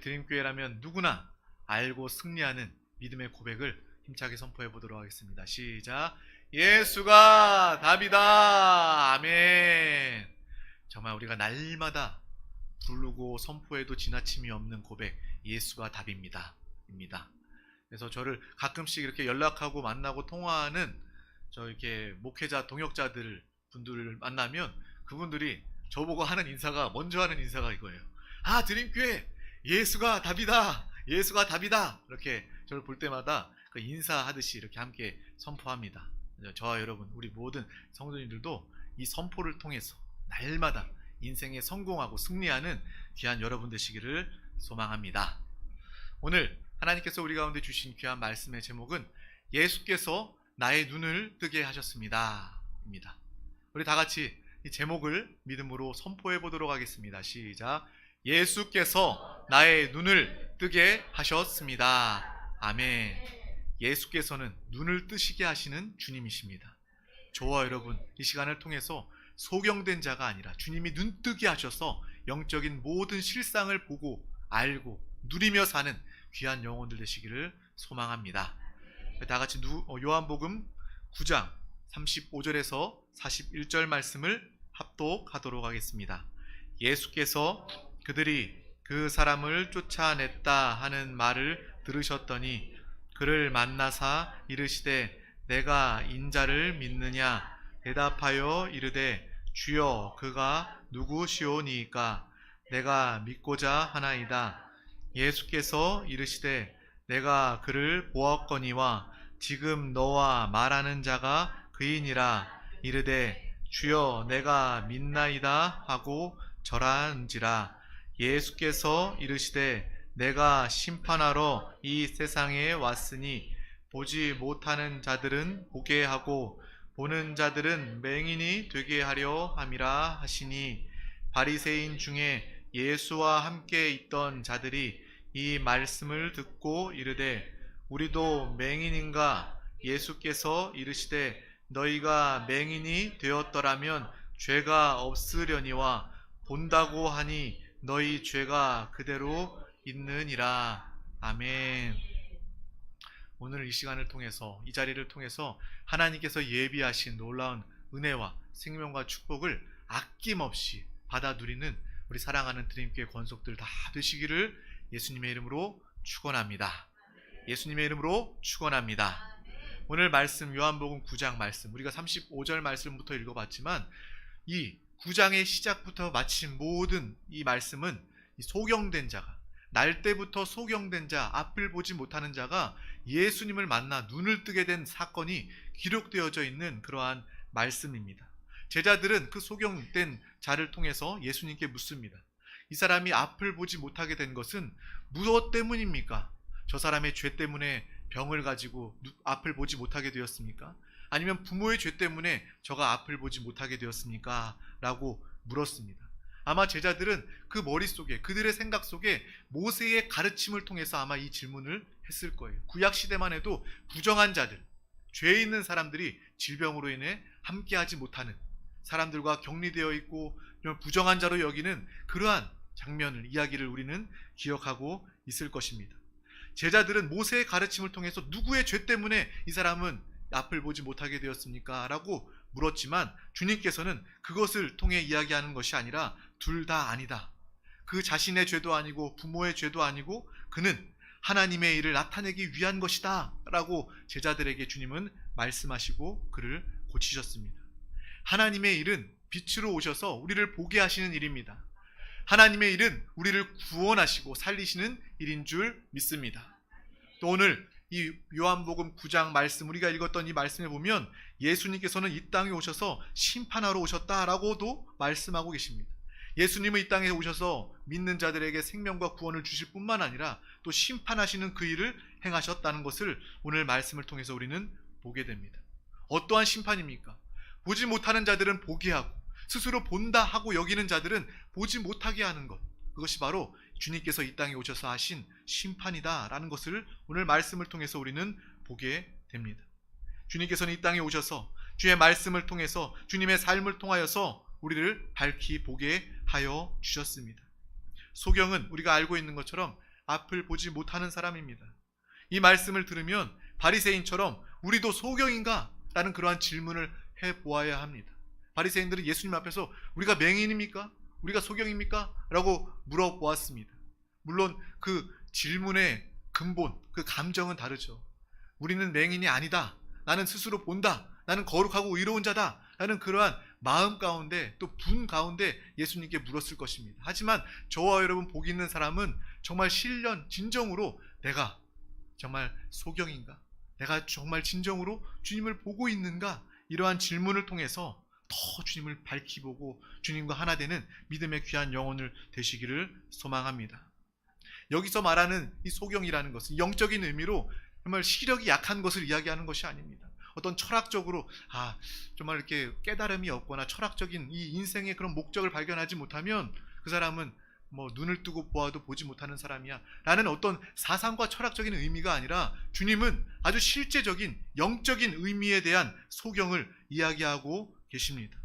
드림교회라면 누구나 알고 승리하는 믿음의 고백을 힘차게 선포해 보도록 하겠습니다. 시작. 예수가 답이다. 아멘. 정말 우리가 날마다 부르고 선포해도 지나침이 없는 고백, 예수가 답입니다. 입니다. 그래서 저를 가끔씩 이렇게 연락하고 만나고 통화하는 저 이렇게 목회자 동역자들 분들을 만나면 그분들이 저보고 하는 인사가, 먼저 하는 인사가 이거예요. 아, 드림교회 예수가 답이다. 예수가 답이다. 이렇게 저를 볼 때마다 그 인사하듯이 이렇게 함께 선포합니다. 저와 여러분, 우리 모든 성도님들도 이 선포를 통해서 날마다 인생에 성공하고 승리하는 귀한 여러분 되시기를 소망합니다. 오늘 하나님께서 우리 가운데 주신 귀한 말씀의 제목은 예수께서 나의 눈을 뜨게 하셨습니다 입니다. 우리 다 같이 이 제목을 믿음으로 선포해 보도록 하겠습니다. 시작. 예수께서 나의 눈을 뜨게 하셨습니다. 아멘. 예수께서는 눈을 뜨시게 하시는 주님이십니다. 저와 여러분, 이 시간을 통해서 소경된 자가 아니라 주님이 눈뜨게 하셔서 영적인 모든 실상을 보고 알고 누리며 사는 귀한 영혼들 되시기를 소망합니다. 다 같이 요한복음 9장 35절에서 41절 말씀을 합독하도록 하겠습니다. 예수께서 그들이 그 사람을 쫓아냈다 하는 말을 들으셨더니 그를 만나사 이르시되 내가 인자를 믿느냐? 대답하여 이르되 주여 그가 누구시오니이까? 내가 믿고자 하나이다. 예수께서 이르시되 내가 그를 보았거니와 지금 너와 말하는 자가 그이니라. 이르되 주여 내가 믿나이다 하고 절하는지라. 예수께서 이르시되 내가 심판하러 이 세상에 왔으니 보지 못하는 자들은 보게 하고 보는 자들은 맹인이 되게 하려 함이라 하시니 바리새인 중에 예수와 함께 있던 자들이 이 말씀을 듣고 이르되 우리도 맹인인가? 예수께서 이르시되 너희가 맹인이 되었더라면 죄가 없으려니와 본다고 하니 너희 죄가 그대로 있느니라. 아멘. 오늘 이 시간을 통해서, 이 자리를 통해서 하나님께서 예비하신 놀라운 은혜와 생명과 축복을 아낌없이 받아 누리는 우리 사랑하는 드림교회 권속들 다 되시기를 예수님의 이름으로 축원합니다. 예수님의 이름으로 축원합니다. 오늘 말씀 요한복음 9장 말씀, 우리가 35절 말씀부터 읽어봤지만 이 9장의 시작부터 마친 모든 이 말씀은 이 소경된 자가, 날 때부터 소경된 자, 앞을 보지 못하는 자가 예수님을 만나 눈을 뜨게 된 사건이 기록되어져 있는 그러한 말씀입니다. 제자들은 그 소경된 자를 통해서 예수님께 묻습니다. 이 사람이 앞을 보지 못하게 된 것은 무엇 때문입니까? 저 사람의 죄 때문에 병을 가지고 앞을 보지 못하게 되었습니까? 아니면 부모의 죄 때문에 저가 앞을 보지 못하게 되었습니까? 라고 물었습니다. 아마 제자들은 그 머릿속에, 그들의 생각 속에 모세의 가르침을 통해서 아마 이 질문을 했을 거예요. 구약시대만 해도 부정한 자들, 죄 있는 사람들이 질병으로 인해 함께하지 못하는 사람들과 격리되어 있고 부정한 자로 여기는 그러한 장면을, 이야기를 우리는 기억하고 있을 것입니다. 제자들은 모세의 가르침을 통해서 누구의 죄 때문에 이 사람은 앞을 보지 못하게 되었습니까? 라고 물었지만 주님께서는 그것을 통해 이야기하는 것이 아니라 둘 다 아니다. 그 자신의 죄도 아니고 부모의 죄도 아니고 그는 하나님의 일을 나타내기 위한 것이다 라고 제자들에게 주님은 말씀하시고 그를 고치셨습니다. 하나님의 일은 빛으로 오셔서 우리를 보게 하시는 일입니다. 하나님의 일은 우리를 구원하시고 살리시는 일인 줄 믿습니다. 또 오늘 이 요한복음 9장 말씀, 우리가 읽었던 이 말씀에 보면 예수님께서는 이 땅에 오셔서 심판하러 오셨다라고도 말씀하고 계십니다. 예수님은 이 땅에 오셔서 믿는 자들에게 생명과 구원을 주실 뿐만 아니라 또 심판하시는 그 일을 행하셨다는 것을 오늘 말씀을 통해서 우리는 보게 됩니다. 어떠한 심판입니까? 보지 못하는 자들은 보게 하고 스스로 본다 하고 여기는 자들은 보지 못하게 하는 것, 그것이 바로 주님께서 이 땅에 오셔서 하신 심판이다라는 것을 오늘 말씀을 통해서 우리는 보게 됩니다. 주님께서는 이 땅에 오셔서 주의 말씀을 통해서 주님의 삶을 통하여서 우리를 밝히 보게 하여 주셨습니다. 소경은 우리가 알고 있는 것처럼 앞을 보지 못하는 사람입니다. 이 말씀을 들으면 바리새인처럼 우리도 소경인가? 라는 그러한 질문을 해보아야 합니다. 바리새인들은 예수님 앞에서 우리가 맹인입니까? 우리가 소경입니까? 라고 물어보았습니다. 물론 그 질문의 근본, 그 감정은 다르죠. 우리는 맹인이 아니다. 나는 스스로 본다. 나는 거룩하고 의로운 자다. 라는 그러한 마음 가운데 또 분 가운데 예수님께 물었을 것입니다. 하지만 저와 여러분 복 있는 사람은 정말 진정으로 내가 정말 소경인가? 내가 정말 진정으로 주님을 보고 있는가? 이러한 질문을 통해서 더 주님을 밝히 보고 주님과 하나 되는 믿음의 귀한 영혼을 되시기를 소망합니다. 여기서 말하는 이 소경이라는 것은 영적인 의미로 정말 시력이 약한 것을 이야기하는 것이 아닙니다. 어떤 철학적으로 정말 이렇게 깨달음이 없거나 철학적인 이 인생의 그런 목적을 발견하지 못하면 그 사람은 눈을 뜨고 보아도 보지 못하는 사람이야 라는 어떤 사상과 철학적인 의미가 아니라 주님은 아주 실제적인 영적인 의미에 대한 소경을 이야기하고 계십니다.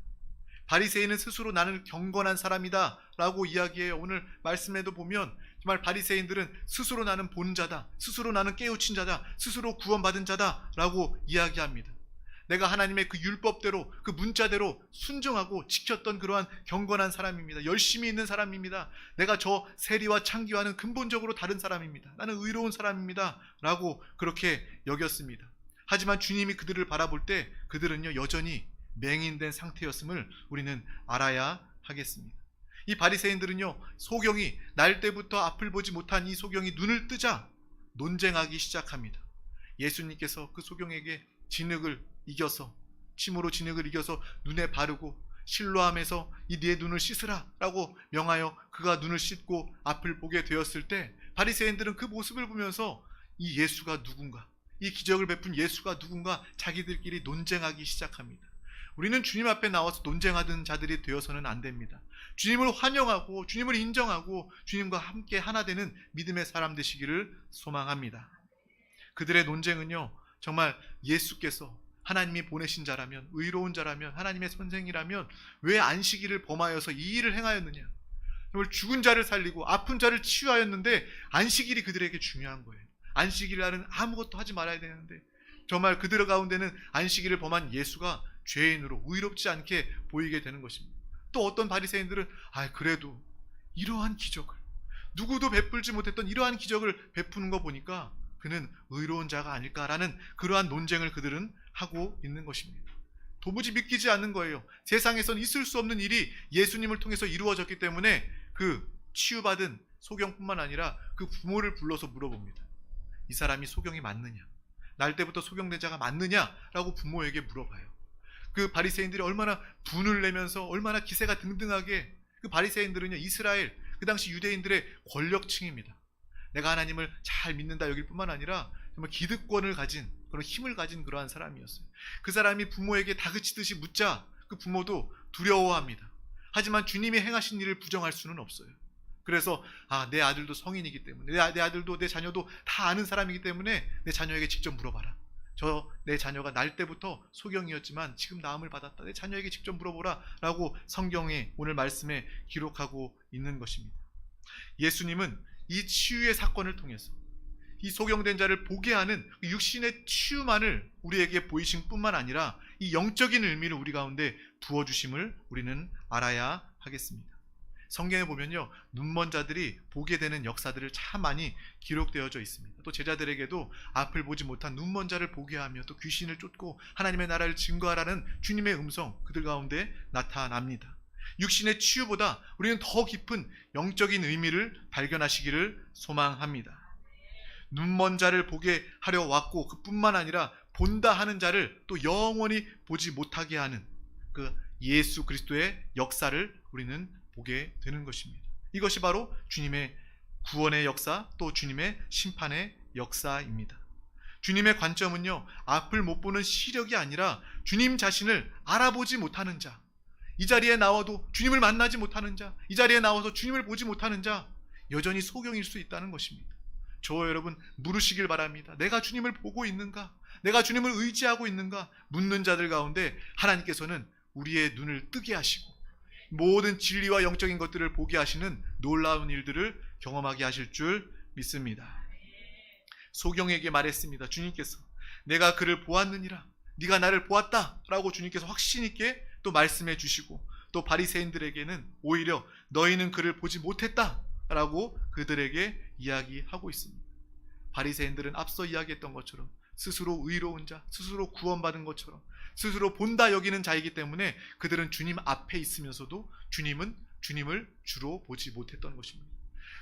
바리새인은 스스로 나는 경건한 사람이다 라고 이야기해요. 오늘 말씀에도 보면 정말 바리새인들은 스스로 나는 본자다, 스스로 나는 깨우친 자다, 스스로 구원받은 자다 라고 이야기합니다. 내가 하나님의 그 율법대로 그 문자대로 순종하고 지켰던 그러한 경건한 사람입니다. 열심히 있는 사람입니다. 내가 저 세리와 창기와는 근본적으로 다른 사람입니다. 나는 의로운 사람입니다 라고 그렇게 여겼습니다. 하지만 주님이 그들을 바라볼 때 그들은요 여전히 맹인된 상태였음을 우리는 알아야 하겠습니다. 이 바리새인들은요 소경이 날 때부터 앞을 보지 못한 이 소경이 눈을 뜨자 논쟁하기 시작합니다. 예수님께서 그 소경에게 침으로 진흙을 이겨서 눈에 바르고 실로함에서 이 네 눈을 씻으라 라고 명하여 그가 눈을 씻고 앞을 보게 되었을 때 바리새인들은 그 모습을 보면서 이 예수가 누군가, 이 기적을 베푼 예수가 누군가 자기들끼리 논쟁하기 시작합니다. 우리는 주님 앞에 나와서 논쟁하던 자들이 되어서는 안 됩니다. 주님을 환영하고 주님을 인정하고 주님과 함께 하나 되는 믿음의 사람 되시기를 소망합니다. 그들의 논쟁은요 정말 예수께서 하나님이 보내신 자라면, 의로운 자라면, 하나님의 선생이라면 왜 안식일을 범하여서 이 일을 행하였느냐, 정말 죽은 자를 살리고 아픈 자를 치유하였는데 안식일이 그들에게 중요한 거예요. 안식일날은 아무것도 하지 말아야 되는데 정말 그들 가운데는 안식일을 범한 예수가 죄인으로 의롭지 않게 보이게 되는 것입니다. 또 어떤 바리새인들은 그래도 이러한 기적을 누구도 베풀지 못했던 이러한 기적을 베푸는 거 보니까 그는 의로운 자가 아닐까라는 그러한 논쟁을 그들은 하고 있는 것입니다. 도무지 믿기지 않는 거예요. 세상에선 있을 수 없는 일이 예수님을 통해서 이루어졌기 때문에 그 치유받은 소경뿐만 아니라 그 부모를 불러서 물어봅니다. 이 사람이 소경이 맞느냐, 날 때부터 소경된 자가 맞느냐라고 부모에게 물어봐요. 그 바리새인들이 얼마나 분을 내면서 얼마나 기세가 등등하게, 그 바리새인들은요 이스라엘 그 당시 유대인들의 권력층입니다. 내가 하나님을 잘 믿는다 여길 뿐만 아니라 정말 기득권을 가진 그런 힘을 가진 그러한 사람이었어요. 그 사람이 부모에게 다그치듯이 묻자 그 부모도 두려워합니다. 하지만 주님이 행하신 일을 부정할 수는 없어요. 그래서 내 아들도 성인이기 때문에 내 아들도 내 자녀도 다 아는 사람이기 때문에 내 자녀에게 직접 물어봐라. 내 자녀가 날 때부터 소경이었지만 지금 나음을 받았다. 내 자녀에게 직접 물어보라 라고 성경에 오늘 말씀에 기록하고 있는 것입니다. 예수님은 이 치유의 사건을 통해서 이 소경된 자를 보게 하는 육신의 치유만을 우리에게 보이신 뿐만 아니라 이 영적인 의미를 우리 가운데 부어주심을 우리는 알아야 하겠습니다. 성경에 보면요 눈먼 자들이 보게 되는 역사들을 참 많이 기록되어져 있습니다. 또 제자들에게도 앞을 보지 못한 눈먼 자를 보게 하며 또 귀신을 쫓고 하나님의 나라를 증거하라는 주님의 음성 그들 가운데 나타납니다. 육신의 치유보다 우리는 더 깊은 영적인 의미를 발견하시기를 소망합니다. 눈먼 자를 보게 하려 왔고 그뿐만 아니라 본다 하는 자를 또 영원히 보지 못하게 하는 그 예수 그리스도의 역사를 우리는 보게 되는 것입니다. 이것이 바로 주님의 구원의 역사 또 주님의 심판의 역사입니다. 주님의 관점은요 앞을 못 보는 시력이 아니라 주님 자신을 알아보지 못하는 자, 이 자리에 나와도 주님을 만나지 못하는 자, 이 자리에 나와서 주님을 보지 못하는 자, 여전히 소경일 수 있다는 것입니다. 저와 여러분 물으시길 바랍니다. 내가 주님을 보고 있는가? 내가 주님을 의지하고 있는가? 묻는 자들 가운데 하나님께서는 우리의 눈을 뜨게 하시고 모든 진리와 영적인 것들을 보게 하시는 놀라운 일들을 경험하게 하실 줄 믿습니다. 소경에게 말했습니다. 주님께서 내가 그를 보았느니라. 네가 나를 보았다 라고 주님께서 확신 있게 또 말씀해 주시고, 또 바리새인들에게는 오히려 너희는 그를 보지 못했다 라고 그들에게 이야기하고 있습니다. 바리새인들은 앞서 이야기했던 것처럼 스스로 의로운 자, 스스로 구원받은 것처럼 스스로 본다 여기는 자이기 때문에 그들은 주님 앞에 있으면서도 주님을 주로 보지 못했던 것입니다.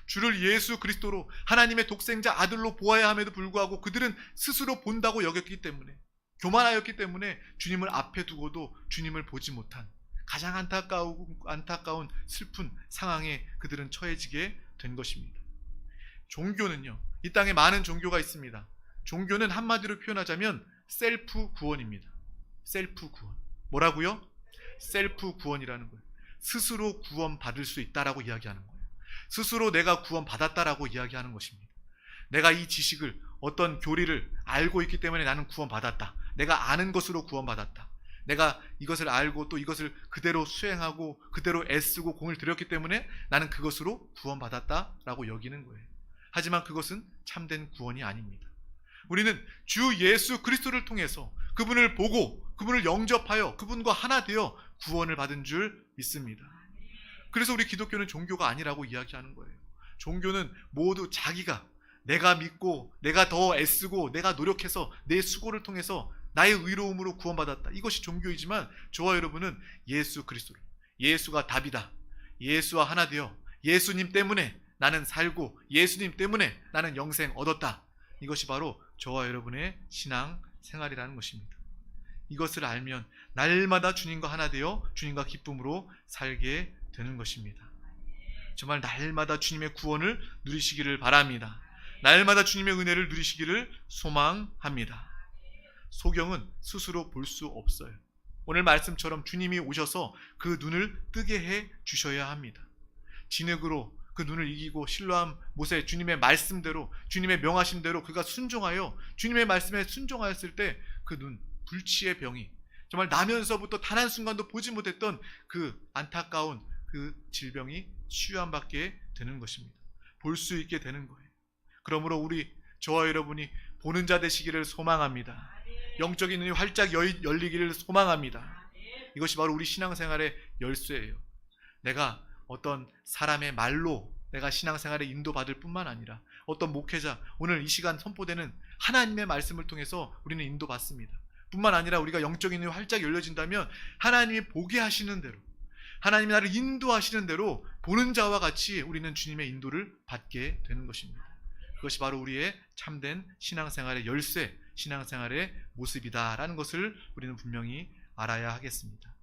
주를 예수 그리스도로 하나님의 독생자 아들로 보아야 함에도 불구하고 그들은 스스로 본다고 여겼기 때문에, 교만하였기 때문에 주님을 앞에 두고도 주님을 보지 못한 가장 안타까운 슬픈 상황에 그들은 처해지게 된 것입니다. 종교는요, 이 땅에 많은 종교가 있습니다. 종교는 한마디로 표현하자면 셀프 구원입니다. 셀프 구원. 뭐라고요? 셀프 구원이라는 거예요. 스스로 구원받을 수 있다라고 이야기하는 거예요. 스스로 내가 구원받았다라고 이야기하는 것입니다. 내가 이 지식을, 어떤 교리를 알고 있기 때문에 나는 구원받았다. 내가 아는 것으로 구원받았다. 내가 이것을 알고 또 이것을 그대로 수행하고 그대로 애쓰고 공을 들였기 때문에 나는 그것으로 구원받았다라고 여기는 거예요. 하지만 그것은 참된 구원이 아닙니다. 우리는 주 예수 그리스도를 통해서 그분을 보고 그분을 영접하여 그분과 하나 되어 구원을 받은 줄 믿습니다. 그래서 우리 기독교는 종교가 아니라고 이야기하는 거예요. 종교는 모두 자기가, 내가 믿고 내가 더 애쓰고 내가 노력해서 내 수고를 통해서 나의 의로움으로 구원받았다, 이것이 종교이지만 저와 여러분은 예수 그리스도를, 예수가 답이다, 예수와 하나 되어 예수님 때문에 나는 살고 예수님 때문에 나는 영생 얻었다, 이것이 바로 저와 여러분의 신앙 생활이라는 것입니다. 이것을 알면 날마다 주님과 하나 되어 주님과 기쁨으로 살게 되는 것입니다. 정말 날마다 주님의 구원을 누리시기를 바랍니다. 날마다 주님의 은혜를 누리시기를 소망합니다. 소경은 스스로 볼 수 없어요. 오늘 말씀처럼 주님이 오셔서 그 눈을 뜨게 해 주셔야 합니다. 진흙으로 그 눈을 이기고 실로암 못에 주님의 말씀대로, 주님의 명하심대로 그가 순종하여 주님의 말씀에 순종하였을 때 그 눈, 불치의 병이 정말 나면서부터 단 한순간도 보지 못했던 그 안타까운 그 질병이 치유함받게 되는 것입니다. 볼 수 있게 되는 거예요. 그러므로 저와 여러분이 보는 자 되시기를 소망합니다. 영적인 눈이 활짝 열리기를 소망합니다. 이것이 바로 우리 신앙생활의 열쇠예요. 내가 어떤 사람의 말로 내가 신앙생활에 인도받을 뿐만 아니라 어떤 목회자, 오늘 이 시간 선포되는 하나님의 말씀을 통해서 우리는 인도받습니다. 뿐만 아니라 우리가 영적인 눈이 활짝 열려진다면 하나님이 보게 하시는 대로, 하나님이 나를 인도하시는 대로 보는 자와 같이 우리는 주님의 인도를 받게 되는 것입니다. 그것이 바로 우리의 참된 신앙생활의 열쇠, 신앙생활의 모습이다라는 것을 우리는 분명히 알아야 하겠습니다.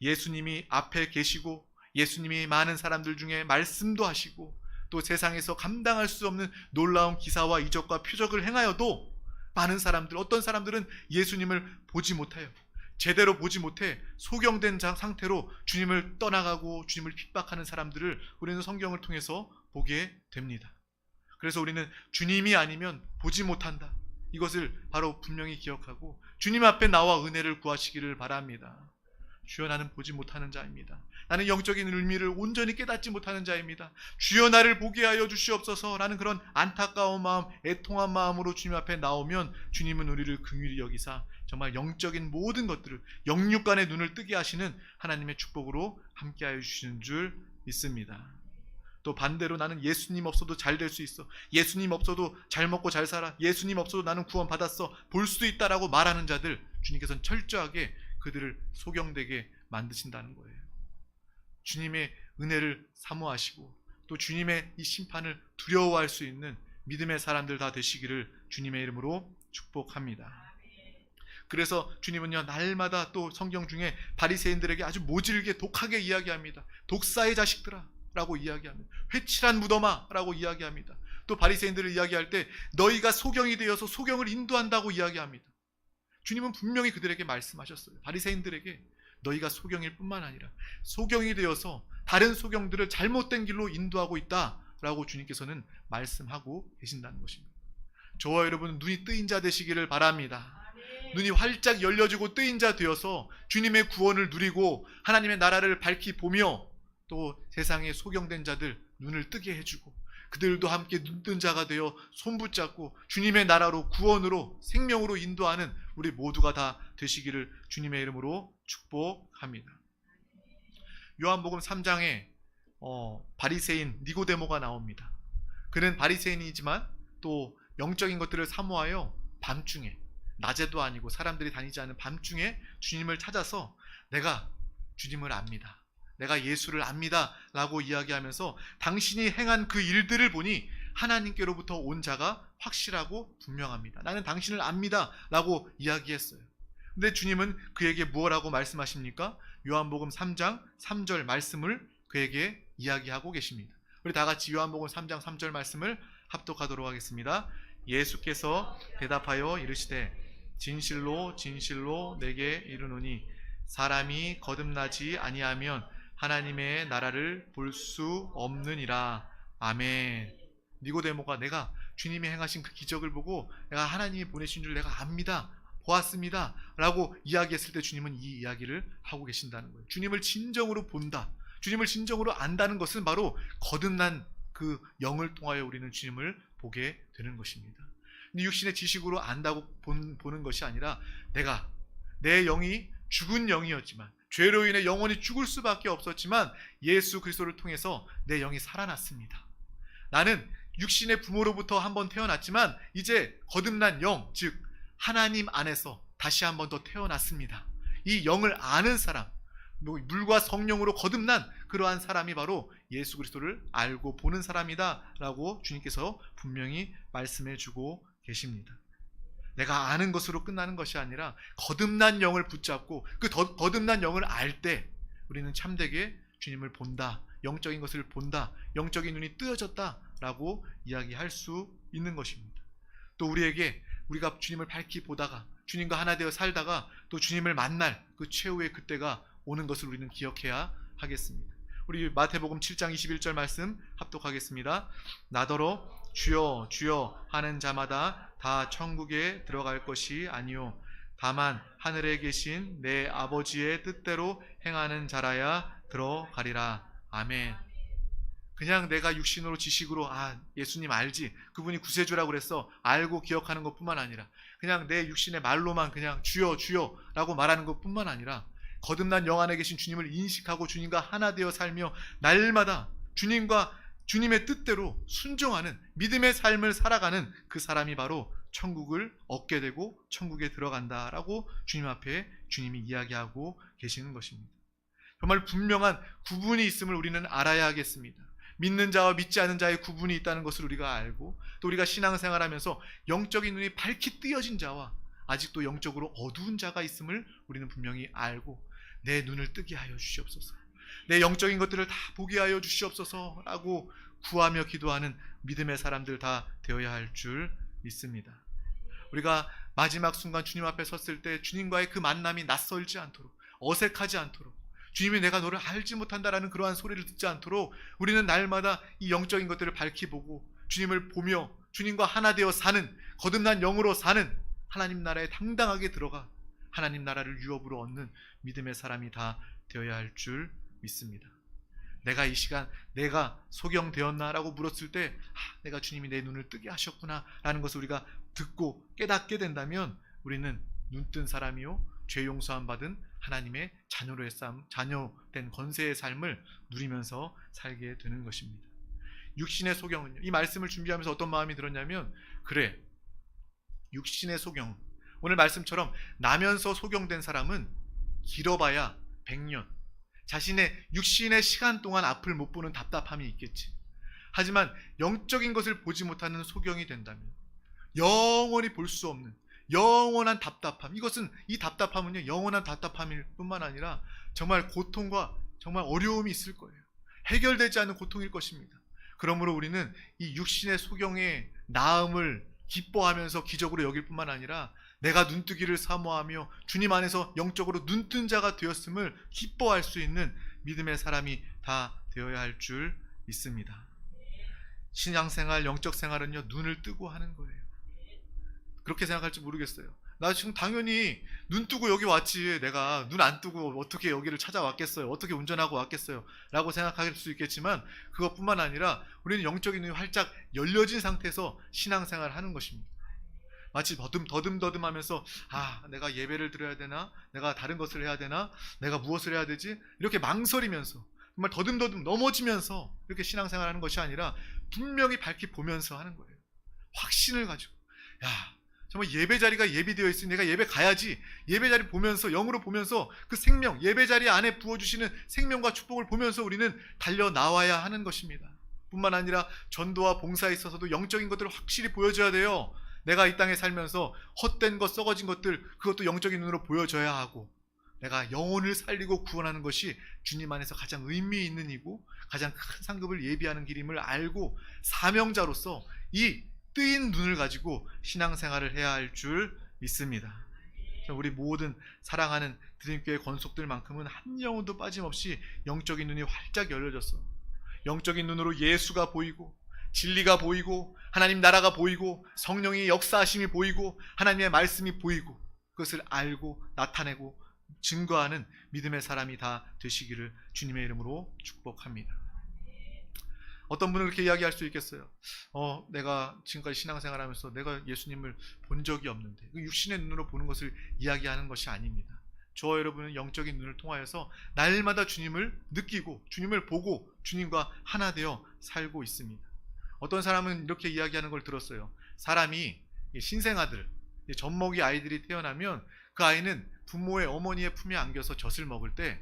예수님이 앞에 계시고 예수님이 많은 사람들 중에 말씀도 하시고 또 세상에서 감당할 수 없는 놀라운 기사와 이적과 표적을 행하여도 많은 사람들, 어떤 사람들은 예수님을 보지 못해요. 제대로 보지 못해 소경된 상태로 주님을 떠나가고 주님을 핍박하는 사람들을 우리는 성경을 통해서 보게 됩니다. 그래서 우리는 주님이 아니면 보지 못한다, 이것을 바로 분명히 기억하고 주님 앞에 나와 은혜를 구하시기를 바랍니다. 주여, 나는 보지 못하는 자입니다. 나는 영적인 의미를 온전히 깨닫지 못하는 자입니다. 주여, 나를 보게 하여 주시옵소서 라는 그런 안타까운 마음, 애통한 마음으로 주님 앞에 나오면 주님은 우리를 긍휼히 여기사 정말 영적인 모든 것들을, 영육간의 눈을 뜨게 하시는 하나님의 축복으로 함께하여 주시는 줄 믿습니다. 또 반대로 나는 예수님 없어도 잘 될 수 있어, 예수님 없어도 잘 먹고 잘 살아, 예수님 없어도 나는 구원 받았어, 볼 수 있다라고 말하는 자들, 주님께서는 철저하게 그들을 소경되게 만드신다는 거예요. 주님의 은혜를 사모하시고 또 주님의 이 심판을 두려워할 수 있는 믿음의 사람들 다 되시기를 주님의 이름으로 축복합니다. 그래서 주님은요, 날마다 또 성경 중에 바리새인들에게 아주 모질게 독하게 이야기합니다. 독사의 자식들아 라고 이야기합니다. 회칠한 무덤아 라고 이야기합니다. 또 바리새인들을 이야기할 때 너희가 소경이 되어서 소경을 인도한다고 이야기합니다. 주님은 분명히 그들에게 말씀하셨어요. 바리새인들에게 너희가 소경일 뿐만 아니라 소경이 되어서 다른 소경들을 잘못된 길로 인도하고 있다라고 주님께서는 말씀하고 계신다는 것입니다. 저와 여러분은 눈이 뜨인 자 되시기를 바랍니다. 눈이 활짝 열려지고 뜨인 자 되어서 주님의 구원을 누리고 하나님의 나라를 밝히 보며 또 세상의 소경된 자들 눈을 뜨게 해주고 그들도 함께 눈뜬 자가 되어 손붙잡고 주님의 나라로 구원으로 생명으로 인도하는 우리 모두가 다 되시기를 주님의 이름으로 축복합니다. 요한복음 3장에 바리새인 니고데모가 나옵니다. 그는 바리새인이지만 또 영적인 것들을 사모하여 밤중에, 낮에도 아니고 사람들이 다니지 않은 밤중에 주님을 찾아서 내가 주님을 압니다, 내가 예수를 압니다 라고 이야기하면서 당신이 행한 그 일들을 보니 하나님께로부터 온 자가 확실하고 분명합니다, 나는 당신을 압니다 라고 이야기했어요. 근데 주님은 그에게 무엇라고 말씀하십니까? 요한복음 3장 3절 말씀을 그에게 이야기하고 계십니다. 우리 다 같이 요한복음 3장 3절 말씀을 합독하도록 하겠습니다. 예수께서 대답하여 이르시되 진실로 진실로 내게 이르노니 사람이 거듭나지 아니하면 하나님의 나라를 볼 수 없느니라. 아멘. 니고데모가 내가 주님이 행하신 그 기적을 보고 내가 하나님이 보내신 줄 내가 압니다, 보았습니다 라고 이야기했을 때 주님은 이 이야기를 하고 계신다는 거예요. 주님을 진정으로 본다, 주님을 진정으로 안다는 것은 바로 거듭난 그 영을 통하여 우리는 주님을 보게 되는 것입니다. 육신의 지식으로 안다고 보는 것이 아니라 내가 내 영이 죽은 영이었지만 죄로 인해 영원히 죽을 수밖에 없었지만 예수 그리스도를 통해서 내 영이 살아났습니다. 나는 육신의 부모로부터 한번 태어났지만 이제 거듭난 영, 즉 하나님 안에서 다시 한번 더 태어났습니다. 이 영을 아는 사람, 물과 성령으로 거듭난 그러한 사람이 바로 예수 그리스도를 알고 보는 사람이다 라고 주님께서 분명히 말씀해 주고 계십니다. 내가 아는 것으로 끝나는 것이 아니라 거듭난 영을 붙잡고 그 거듭난 영을 알 때 우리는 참되게 주님을 본다, 영적인 것을 본다, 영적인 눈이 뜨여졌다 라고 이야기할 수 있는 것입니다. 또 우리가 주님을 밝히 보다가 주님과 하나 되어 살다가 또 주님을 만날 그 최후의 그때가 오는 것을 우리는 기억해야 하겠습니다. 우리 마태복음 7장 21절 말씀 합독하겠습니다. 나더러 주여 주여 하는 자마다 다 천국에 들어갈 것이 아니요 다만 하늘에 계신 내 아버지의 뜻대로 행하는 자라야 들어가리라. 아멘. 그냥 내가 육신으로 지식으로 예수님 알지, 그분이 구세주라고 그랬어, 알고 기억하는 것뿐만 아니라 그냥 내 육신의 말로만 그냥 주여 주여 라고 말하는 것뿐만 아니라 거듭난 영 안에 계신 주님을 인식하고 주님과 하나 되어 살며 날마다 주님의 뜻대로 순종하는 믿음의 삶을 살아가는 그 사람이 바로 천국을 얻게 되고 천국에 들어간다라고 주님 앞에 주님이 이야기하고 계시는 것입니다. 정말 분명한 구분이 있음을 우리는 알아야 하겠습니다. 믿는 자와 믿지 않는 자의 구분이 있다는 것을 우리가 알고, 또 우리가 신앙생활하면서 영적인 눈이 밝히 뜨여진 자와 아직도 영적으로 어두운 자가 있음을 우리는 분명히 알고, 내 눈을 뜨게 하여 주시옵소서, 내 영적인 것들을 다 보게 하여 주시옵소서 라고 구하며 기도하는 믿음의 사람들 다 되어야 할 줄 믿습니다. 우리가 마지막 순간 주님 앞에 섰을 때 주님과의 그 만남이 낯설지 않도록, 어색하지 않도록, 주님이 내가 너를 알지 못한다라는 그러한 소리를 듣지 않도록 우리는 날마다 이 영적인 것들을 밝히 보고 주님을 보며 주님과 하나 되어 사는, 거듭난 영으로 사는, 하나님 나라에 당당하게 들어가 하나님 나라를 유업으로 얻는 믿음의 사람이 다 되어야 할 줄 믿습니다. 내가 이 시간 내가 소경되었나 라고 물었을 때 내가 주님이 내 눈을 뜨게 하셨구나 라는 것을 우리가 듣고 깨닫게 된다면 우리는 눈뜬 사람이요 죄 용서함 받은 하나님의 자녀된 권세의 삶을 누리면서 살게 되는 것입니다. 육신의 소경은요, 이 말씀을 준비하면서 어떤 마음이 들었냐면, 그래, 육신의 소경, 오늘 말씀처럼 나면서 소경된 사람은 길어봐야 100년, 자신의 육신의 시간 동안 앞을 못 보는 답답함이 있겠지. 하지만 영적인 것을 보지 못하는 소경이 된다면 영원히 볼 수 없는 영원한 답답함, 이 답답함은요 영원한 답답함일 뿐만 아니라 정말 고통과 정말 어려움이 있을 거예요. 해결되지 않는 고통일 것입니다. 그러므로 우리는 이 육신의 소경의 나음을 기뻐하면서 기적으로 여길 뿐만 아니라 내가 눈뜨기를 사모하며 주님 안에서 영적으로 눈뜬 자가 되었음을 기뻐할 수 있는 믿음의 사람이 다 되어야 할 줄 믿습니다. 신앙생활, 영적 생활은요 눈을 뜨고 하는 거예요. 그렇게 생각할지 모르겠어요. 나 지금 당연히 눈 뜨고 여기 왔지. 내가 눈 안 뜨고 어떻게 여기를 찾아왔겠어요? 어떻게 운전하고 왔겠어요? 라고 생각할 수 있겠지만 그것뿐만 아니라 우리는 영적인 눈이 활짝 열려진 상태에서 신앙생활을 하는 것입니다. 마치 더듬더듬하면서 내가 예배를 드려야 되나? 내가 다른 것을 해야 되나? 내가 무엇을 해야 되지? 이렇게 망설이면서 정말 더듬더듬 넘어지면서 이렇게 신앙생활하는 것이 아니라 분명히 밝히 보면서 하는 거예요. 확신을 가지고 정말 예배 자리가 예비되어 있으니 내가 예배 가야지. 예배 자리 보면서 영으로 보면서 그 생명, 예배 자리 안에 부어주시는 생명과 축복을 보면서 우리는 달려 나와야 하는 것입니다. 뿐만 아니라 전도와 봉사에 있어서도 영적인 것들을 확실히 보여줘야 돼요. 내가 이 땅에 살면서 헛된 것, 썩어진 것들, 그것도 영적인 눈으로 보여줘야 하고, 내가 영혼을 살리고 구원하는 것이 주님 안에서 가장 의미 있는 이고 가장 큰 상급을 예비하는 길임을 알고 사명자로서 이 뜨인 눈을 가지고 신앙생활을 해야 할 줄 믿습니다. 우리 모든 사랑하는 드림교회 권속들만큼은 한 영혼도 빠짐없이 영적인 눈이 활짝 열려졌어. 영적인 눈으로 예수가 보이고 진리가 보이고 하나님 나라가 보이고 성령의 역사하심이 보이고 하나님의 말씀이 보이고 그것을 알고 나타내고 증거하는 믿음의 사람이 다 되시기를 주님의 이름으로 축복합니다. 어떤 분은 그렇게 이야기할 수 있겠어요. 내가 지금까지 신앙생활하면서 내가 예수님을 본 적이 없는데, 육신의 눈으로 보는 것을 이야기하는 것이 아닙니다. 저와 여러분은 영적인 눈을 통하여서 날마다 주님을 느끼고 주님을 보고 주님과 하나 되어 살고 있습니다. 어떤 사람은 이렇게 이야기하는 걸 들었어요. 사람이 신생아들, 젖먹이 아이들이 태어나면 그 아이는 부모의 어머니의 품에 안겨서 젖을 먹을 때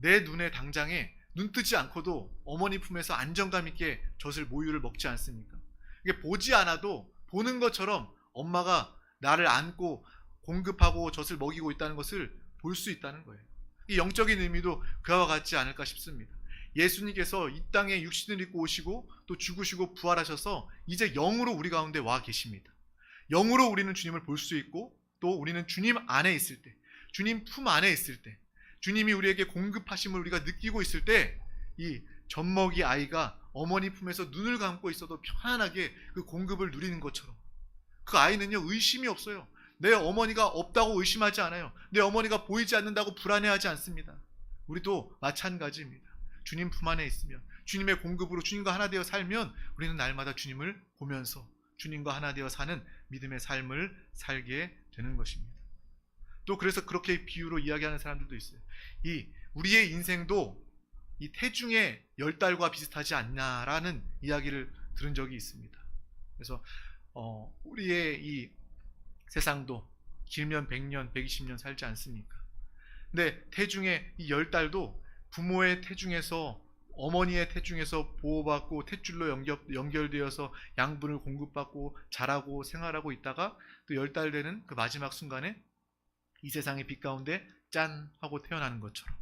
내 눈에 당장에 눈 뜨지 않고도 어머니 품에서 안정감 있게 젖을 모유를 먹지 않습니까? 이게 보지 않아도 보는 것처럼 엄마가 나를 안고 공급하고 젖을 먹이고 있다는 것을 볼 수 있다는 거예요. 이 영적인 의미도 그와 같지 않을까 싶습니다. 예수님께서 이 땅에 육신을 입고 오시고 또 죽으시고 부활하셔서 이제 영으로 우리 가운데 와 계십니다. 영으로 우리는 주님을 볼 수 있고 또 우리는 주님 안에 있을 때, 주님 품 안에 있을 때, 주님이 우리에게 공급하심을 우리가 느끼고 있을 때 이 젖먹이 아이가 어머니 품에서 눈을 감고 있어도 편안하게 그 공급을 누리는 것처럼 그 아이는요 의심이 없어요. 내 어머니가 없다고 의심하지 않아요. 내 어머니가 보이지 않는다고 불안해하지 않습니다. 우리도 마찬가지입니다. 주님 품 안에 있으면 주님의 공급으로 주님과 하나 되어 살면 우리는 날마다 주님을 보면서 주님과 하나 되어 사는 믿음의 삶을 살게 되는 것입니다. 또 그래서 그렇게 비유로 이야기하는 사람들도 있어요. 우리의 인생도 이 태중의 10달과 비슷하지 않냐라는 이야기를 들은 적이 있습니다. 그래서 우리의 이 세상도 길면 100년, 120년 살지 않습니까? 근데 태중의 이 10달도 부모의 태중에서 어머니의 태중에서 보호받고 탯줄로 연결되어서 양분을 공급받고 자라고 생활하고 있다가 또 10달 되는 그 마지막 순간에 이 세상의 빛 가운데 짠 하고 태어나는 것처럼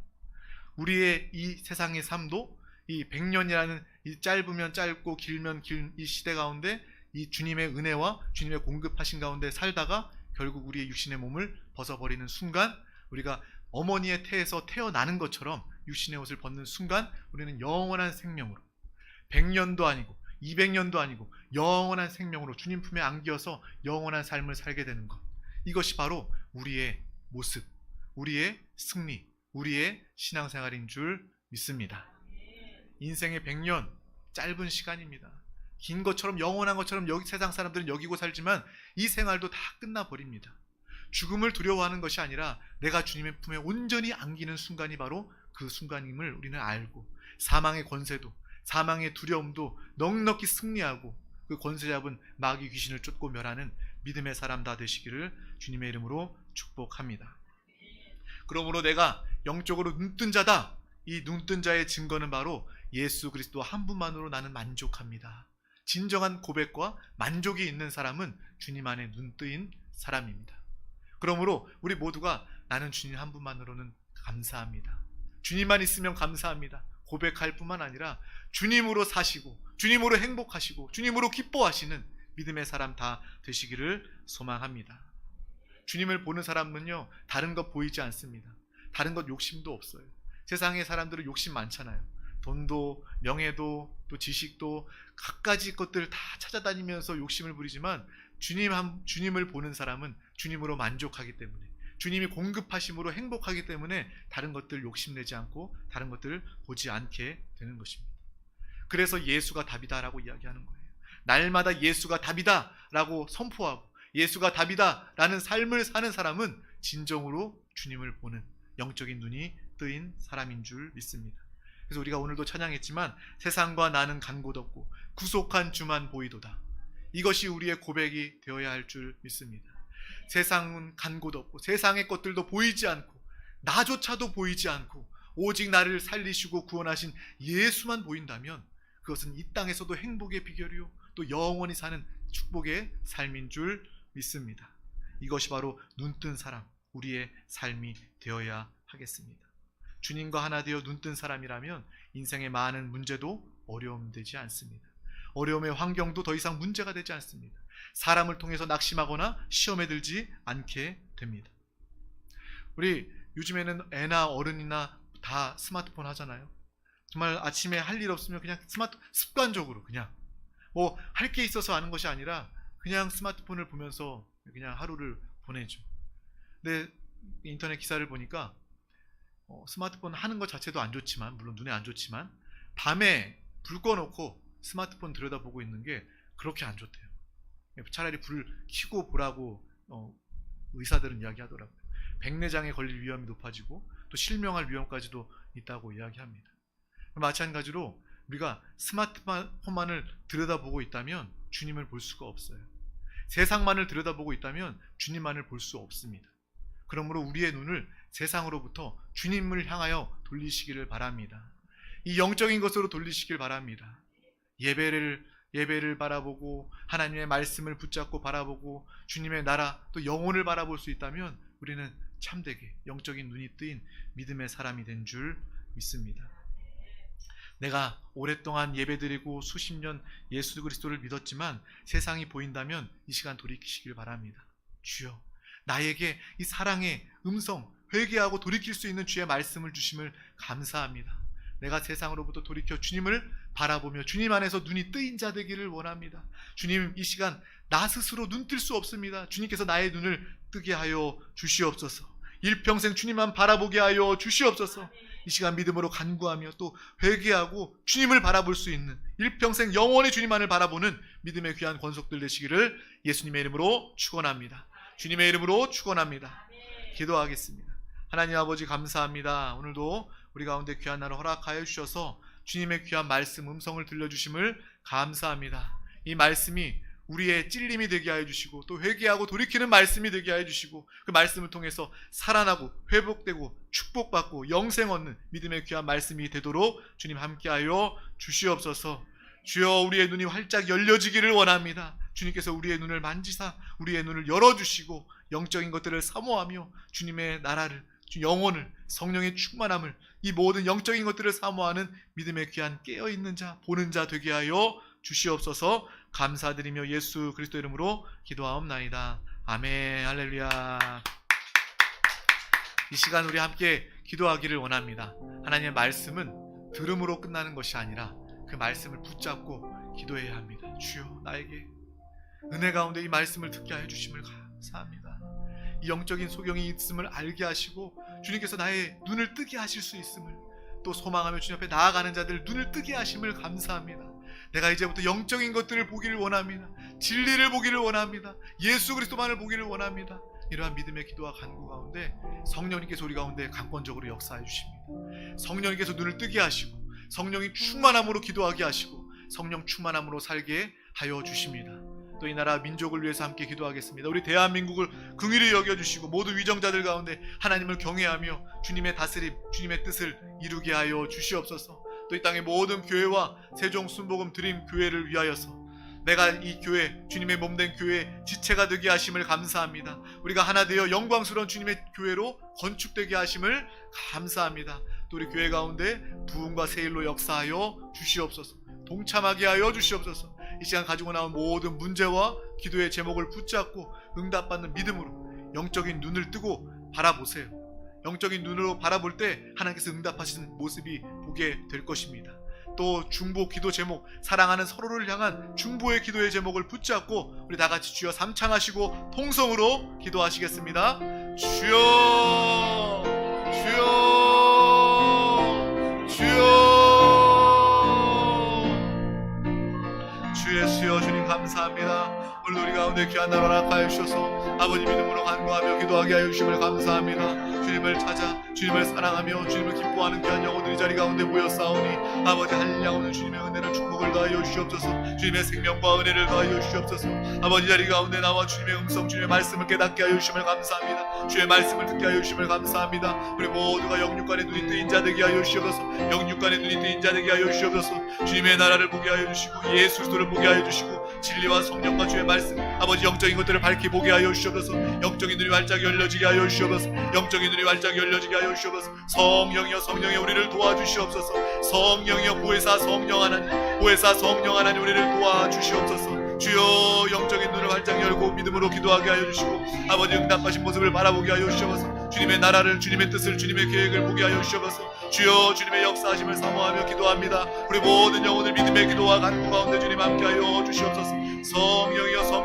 우리의 이 세상의 삶도 이 100년이라는 이 짧으면 짧고 길면 긴 이 시대 가운데 이 주님의 은혜와 주님의 공급하신 가운데 살다가 결국 우리의 육신의 몸을 벗어버리는 순간 우리가 어머니의 태에서 태어나는 것처럼 육신의 옷을 벗는 순간 우리는 영원한 생명으로 100년도 아니고 200년도 아니고 영원한 생명으로 주님 품에 안겨서 영원한 삶을 살게 되는 것. 이것이 바로 우리의 모습, 우리의 승리, 우리의 신앙생활인 줄 믿습니다. 인생의 100년 짧은 시간입니다. 긴 것처럼 영원한 것처럼 여기 세상 사람들은 여기고 살지만 이 생활도 다 끝나버립니다. 죽음을 두려워하는 것이 아니라 내가 주님의 품에 온전히 안기는 순간이 바로 그 순간임을 우리는 알고 사망의 권세도 사망의 두려움도 넉넉히 승리하고 그 권세 잡은 마귀 귀신을 쫓고 멸하는 믿음의 사람 다 되시기를 주님의 이름으로 축복합니다. 그러므로 내가 영적으로 눈뜬 자다. 이 눈뜬 자의 증거는 바로 예수 그리스도 한 분만으로 나는 만족합니다. 진정한 고백과 만족이 있는 사람은 주님 안에 눈뜨인 사람입니다. 그러므로 우리 모두가 나는 주님 한 분만으로는 감사합니다. 주님만 있으면 감사합니다. 고백할 뿐만 아니라 주님으로 사시고 주님으로 행복하시고 주님으로 기뻐하시는 믿음의 사람 다 되시기를 소망합니다. 주님을 보는 사람은요 다른 것 보이지 않습니다. 다른 것 욕심도 없어요. 세상의 사람들은 욕심 많잖아요. 돈도 명예도 또 지식도 갖가지 것들을 다 찾아다니면서 욕심을 부리지만 주님을 보는 사람은 주님으로 만족하기 때문에, 주님이 공급하심으로 행복하기 때문에 다른 것들 욕심내지 않고 다른 것들을 보지 않게 되는 것입니다. 그래서 예수가 답이다라고 이야기하는 거예요. 날마다 예수가 답이다라고 선포하고 예수가 답이다라는 삶을 사는 사람은 진정으로 주님을 보는 영적인 눈이 뜨인 사람인 줄 믿습니다. 그래서 우리가 오늘도 찬양했지만 세상과 나는 간 곳 없고 구속한 주만 보이도다. 이것이 우리의 고백이 되어야 할 줄 믿습니다. 세상은 간 곳 없고 세상의 것들도 보이지 않고 나조차도 보이지 않고 오직 나를 살리시고 구원하신 예수만 보인다면 그것은 이 땅에서도 행복의 비결이요 또 영원히 사는 축복의 삶인 줄 믿습니다. 이것이 바로 눈뜬 사람, 우리의 삶이 되어야 하겠습니다. 주님과 하나 되어 눈뜬 사람이라면 인생의 많은 문제도 어려움 되지 않습니다. 어려움의 환경도 더 이상 문제가 되지 않습니다. 사람을 통해서 낙심하거나 시험에 들지 않게 됩니다. 우리 요즘에는 애나 어른이나 다 스마트폰 하잖아요. 정말 아침에 할 일 없으면 그냥 습관적으로 그냥 뭐 할 게 있어서 하는 것이 아니라 그냥 스마트폰을 보면서 그냥 하루를 보내죠. 근데 인터넷 기사를 보니까 스마트폰 하는 것 자체도 안 좋지만, 물론 눈에 안 좋지만 밤에 불 꺼놓고 스마트폰 들여다보고 있는 게 그렇게 안 좋대요. 차라리 불을 켜고 보라고 의사들은 이야기하더라고요. 백내장에 걸릴 위험이 높아지고 또 실명할 위험까지도 있다고 이야기합니다. 마찬가지로 우리가 스마트폰만을 들여다보고 있다면 주님을 볼 수가 없어요. 세상만을 들여다보고 있다면 주님만을 볼 수 없습니다. 그러므로 우리의 눈을 세상으로부터 주님을 향하여 돌리시기를 바랍니다. 이 영적인 것으로 돌리시길 바랍니다. 예배를 바라보고 하나님의 말씀을 붙잡고 바라보고 주님의 나라 또 영혼을 바라볼 수 있다면 우리는 참되게 영적인 눈이 뜨인 믿음의 사람이 된 줄 믿습니다. 내가 오랫동안 예배드리고 수십 년 예수 그리스도를 믿었지만 세상이 보인다면 이 시간 돌이키시길 바랍니다. 주여, 나에게 이 사랑의 음성, 회개하고 돌이킬 수 있는 주의 말씀을 주심을 감사합니다. 내가 세상으로부터 돌이켜 주님을 바라보며 주님 안에서 눈이 뜨인 자 되기를 원합니다. 주님, 이 시간 나 스스로 눈 뜰 수 없습니다. 주님께서 나의 눈을 뜨게 하여 주시옵소서. 일평생 주님만 바라보게 하여 주시옵소서. 이 시간 믿음으로 간구하며 또 회개하고 주님을 바라볼 수 있는 일평생 영원히 주님만을 바라보는 믿음의 귀한 권속들 되시기를 예수님의 이름으로 축원합니다. 주님의 이름으로 축원합니다. 기도하겠습니다. 하나님 아버지 감사합니다. 오늘도 우리 가운데 귀한 날을 허락하여 주셔서 주님의 귀한 말씀 음성을 들려주심을 감사합니다. 이 말씀이 우리의 찔림이 되게 하여 주시고 또 회개하고 돌이키는 말씀이 되게 하여 주시고 그 말씀을 통해서 살아나고 회복되고 축복받고 영생 얻는 믿음의 귀한 말씀이 되도록 주님 함께하여 주시옵소서. 주여, 우리의 눈이 활짝 열려지기를 원합니다. 주님께서 우리의 눈을 만지사 우리의 눈을 열어주시고 영적인 것들을 사모하며 주님의 나라를, 영혼을, 성령의 충만함을, 이 모든 영적인 것들을 사모하는 믿음의 귀한 깨어있는 자, 보는 자 되게 하여 주시옵소서. 감사드리며 예수 그리스도 이름으로 기도하옵나이다. 아멘. 할렐루야. 이 시간 우리 함께 기도하기를 원합니다. 하나님의 말씀은 들음으로 끝나는 것이 아니라 그 말씀을 붙잡고 기도해야 합니다. 주여, 나에게 은혜 가운데 이 말씀을 듣게 하여 주심을 감사합니다. 이 영적인 소경이 있음을 알게 하시고 주님께서 나의 눈을 뜨게 하실 수 있음을, 또 소망하며 주님 앞에 나아가는 자들 눈을 뜨게 하심을 감사합니다. 내가 이제부터 영적인 것들을 보기를 원합니다. 진리를 보기를 원합니다. 예수 그리스도만을 보기를 원합니다. 이러한 믿음의 기도와 간구 가운데 성령님께서 우리 가운데 강권적으로 역사해 주십니다. 성령님께서 눈을 뜨게 하시고 성령이 충만함으로 기도하게 하시고 성령 충만함으로 살게 하여 주십니다. 또 이 나라 민족을 위해서 함께 기도하겠습니다. 우리 대한민국을 긍휼히 여겨주시고 모든 위정자들 가운데 하나님을 경외하며 주님의 다스림, 주님의 뜻을 이루게 하여 주시옵소서. 또 이 땅의 모든 교회와 세종 순복음 드림 교회를 위하여서 내가 이 교회, 주님의 몸된 교회 지체가 되게 하심을 감사합니다. 우리가 하나 되어 영광스러운 주님의 교회로 건축되게 하심을 감사합니다. 또 우리 교회 가운데 부흥과 세일로 역사하여 주시옵소서. 동참하게 하여 주시옵소서. 이 시간 가지고 나온 모든 문제와 기도의 제목을 붙잡고 응답받는 믿음으로 영적인 눈을 뜨고 바라보세요. 영적인 눈으로 바라볼 때 하나님께서 응답하시는 모습이 보게 될 것입니다. 또 중보 기도 제목, 사랑하는 서로를 향한 중보의 기도의 제목을 붙잡고 우리 다 같이 주여 삼창하시고 통성으로 기도하시겠습니다. 주여, 주여, 주여. 주 예수여, 주님 감사합니다. 오늘 우리 가운데 귀한 나라 허락하여 주셔서 아버지 믿음으로 간구하며 기도하게 하여 주심을 감사합니다. 주님을 찾아 주님을 사랑하며 주님을 기뻐하는 귀한 영혼들이 자리 가운데 모였사오니 아버지 한량 없는 주님의 은혜를 축복을 더하여 주시옵소서. 주님의 생명과 은혜를 더하여 주시옵소서. 아버지 자리 가운데 나와 주님의 음성, 주님의 말씀을 깨닫게 하여 주심을 감사합니다. 주의 말씀을 듣게 하여 주심을 감사합니다. 우리 모두가 영육간의 눈이 뜨인 자 되게 하여 주시옵소서. 영육간의 눈이 뜨인 자 되게 하여 주시옵소서. 주님의 나라를 보게 하여 주시고 예수 그리스도를 보게 하여 주시고 진리와 성령과 주의 말씀, 아버지 영적인 것들을 밝히 보게 하여 주시옵소서. 영적인 눈이 활짝 열려지게 하여 주시옵소서. 영적인 눈이 활짝 열려지게 하여 주시옵소서. 성령이여, 성령이여, 우리를 도와주시옵소서. 성령이여, 보혜사 성령 하나님, 보혜사 성령 하나님, 우리를 도와주시옵소서. 주여, 영적인 눈을 활짝 열고 믿음으로 기도하게 하여 주시고 아버지 응답하신 모습을 바라보게 하여 주시옵소서. 주님의 나라를, 주님의 뜻을, 주님의 계획을 보게 하여 주시옵소서. 주여, 주님의 역사하심을 사모하며 기도합니다. 우리 모든 영혼을 믿음의 기도와 간구 가운데 주님 함께 하여 주시옵소서. 성령이여, 성령